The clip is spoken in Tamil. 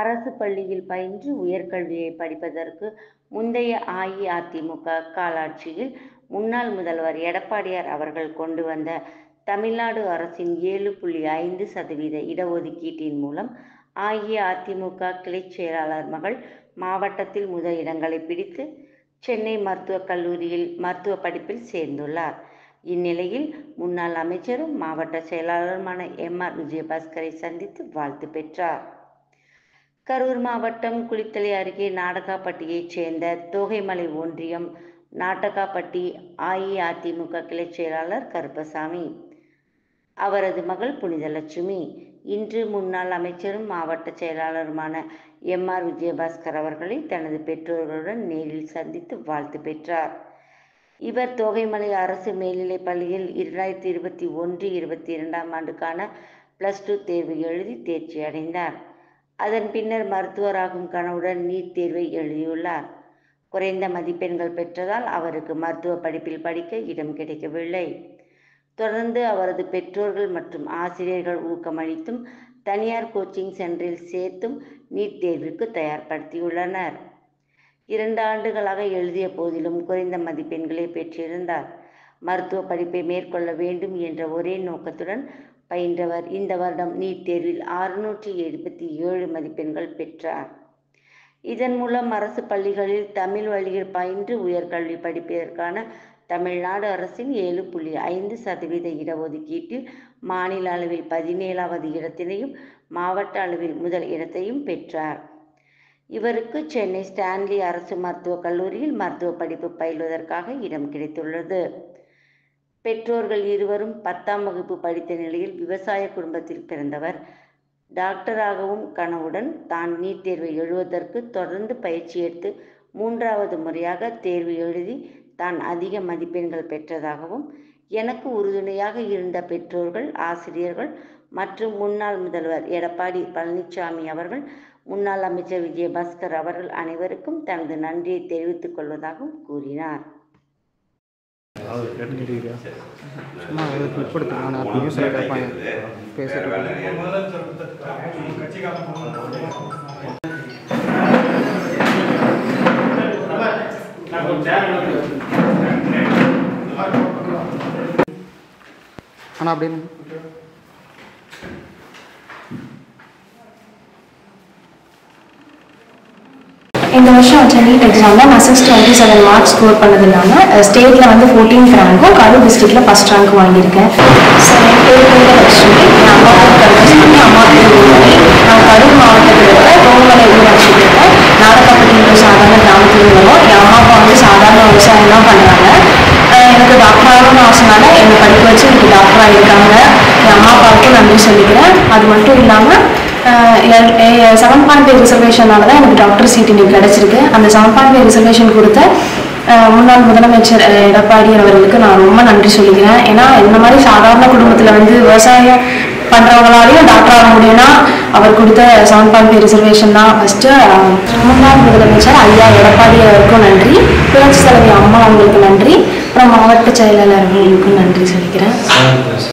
அரசு பள்ளியில் பயின்று உயர்கல்வியை படிப்பதற்கு முந்தைய அஇஅதிமுக காலாட்சியில் முன்னாள் முதல்வர் எடப்பாடியார் அவர்கள் கொண்டு வந்த தமிழ்நாடு அரசின் 7.5% இடஒதுக்கீட்டின் மூலம் அஇஅதிமுக கிளைச் செயலாளர் மகள் மாவட்டத்தில் முதல் இடங்களை பிடித்து சென்னை மருத்துவக் கல்லூரியில் மருத்துவ படிப்பில் சேர்ந்துள்ளார். இந்நிலையில் முன்னாள் அமைச்சரும் மாவட்ட செயலாளருமான எம்.ஆர். விஜயபாஸ்கரை சந்தித்து வாழ்த்து பெற்றார். கரூர் மாவட்டம் குளித்தலை அருகே நாடகாப்பட்டியைச் சேர்ந்த தோகைமலை ஒன்றியம் நாடகாப்பட்டி அஇஅதிமுக கிளைச் செயலாளர் கருப்பசாமி, அவரது மகள் புனிதலட்சுமி இன்று முன்னாள் அமைச்சரும் மாவட்ட செயலாளருமான எம்.ஆர். விஜயபாஸ்கர் அவர்களை தனது பெற்றோர்களுடன் நேரில் சந்தித்து வாழ்த்து பெற்றார். இவர் தோகைமலை அரசு மேல்நிலைப் பள்ளியில் 2021-22 ஆண்டுக்கான +2 தேர்வு எழுதி தேர்ச்சி அடைந்தார். அதன் பின்னர் மருத்துவராகும் கனவுடன் நீட் தேர்வை எழுதியுள்ளார். குறைந்த மதிப்பெண்கள் பெற்றதால் அவருக்கு மருத்துவ படிப்பில் படிக்க இடம் கிடைக்கவில்லை. தொடர்ந்து அவரது பெற்றோர்கள் மற்றும் ஆசிரியர்கள் ஊக்கமளித்தும் தனியார் கோச்சிங் சென்டரில் சேர்த்தும் நீட் தேர்விற்கு தயார்படுத்தியுள்ளனர். 2 ஆண்டுகளாக எழுதிய போதிலும் குறைந்த மதிப்பெண்களை பெற்றிருந்தார். மருத்துவ படிப்பை மேற்கொள்ள வேண்டும் என்ற ஒரே நோக்கத்துடன் பயின்றவர் இந்த வருடம் நீட் தேர்வில் 677 மதிப்பெண்கள் பெற்றார். இதன் மூலம் அரசு பள்ளிகளில் தமிழ் வழியில் பயின்று உயர்கல்வி படிப்பதற்கான தமிழ்நாடு அரசின் 7.5% இடஒதுக்கீட்டில் மாநில அளவில் 17வது இடத்தினையும் மாவட்ட அளவில் முதல் இடத்தையும் பெற்றார். இவருக்கு சென்னை ஸ்டான்லி அரசு மருத்துவக் கல்லூரியில் மருத்துவ படிப்பு பயில்வதற்காக இடம் கிடைத்துள்ளது. பெற்றோர்கள் இருவரும் 10ஆம் வகுப்பு படித்த நிலையில் விவசாய குடும்பத்தில் பிறந்தவர். டாக்டராகவும் கனவுடன் தான் நீட் தேர்வை எழுதுவதற்கு தொடர்ந்து பயிற்சி எடுத்து 3வது முறையாக தேர்வு எழுதி தான் அதிக மதிப்பெண்கள் பெற்றதாகவும், எனக்கு உறுதுணையாக இருந்த பெற்றோர்கள், ஆசிரியர்கள் மற்றும் முன்னாள் முதல்வர் எடப்பாடி பழனிசாமி அவர்கள், முன்னாள் அமைச்சர் விஜயபாஸ்கர் அவர்கள் அனைவருக்கும் தனது நன்றியை தெரிவித்துக் கொள்வதாகவும் கூறினார். இந்த வருஷம் நீட் எக்ஸாமில் நான் 627 மார்க்ஸ் ஸ்கோர் பண்ணது இல்லாமல் ஸ்டேட்டில் வந்து 14th ரேங்க்கும் கரூர் டிஸ்ட்ரிக்டில் ஃபஸ்ட் ரேங்க் வாங்கியிருக்கேன். ஸோ என் பேர் புனிதலட்சுமி, என் அம்மா பேர் கருப்பசாமி, அம்மா பேர் ஊர்மலை. நான் கரூர் மாவட்டத்தில் இருக்கிற தோகைமலை ஊராட்சியில் இருக்க நாடகாப்பட்டி சாதாரண கிராமத்தில் உள்ளவோ. என் அம்மா அப்பா வந்து சாதாரண விவசாயம் தான் பண்ணுறாங்க. எனக்கு டாக்டர் ஆகணும்னு ஆசைனால என்னை படிக்க வச்சு எனக்கு டாக்டர் ஆகியிருக்காங்க. என் அம்மா அப்பாவுக்கும் நன்றி சொல்லிக்கிறேன். அது மட்டும் இல்லாமல் 7.5 ரிசர்வேஷனால தான் எனக்கு டாக்டர் சீட் இன்னைக்கு கிடச்சிருக்கு. அந்த 7.5 ரிசர்வேஷன் கொடுத்த முன்னாள் முதலமைச்சர் எடப்பாடியார் அவர்களுக்கு நான் ரொம்ப நன்றி சொல்லிக்கிறேன். ஏன்னா இந்த மாதிரி சாதாரண குடும்பத்தில் வந்து விவசாயம் பண்ணுறவங்களாலையும் டாக்டர் ஆக முடியும்னா அவர் கொடுத்த 7.5 ரிசர்வேஷன் தான் ஃபஸ்ட்டு. முன்னாள் முதலமைச்சர் ஐயா எடப்பாடியாருக்கும் நன்றி, புரட்சி தலைவி அம்மா அவங்களுக்கு நன்றி, அப்புறம் மாவட்ட செயலாளர்களுக்கும் நன்றி சொல்லிக்கிறேன்.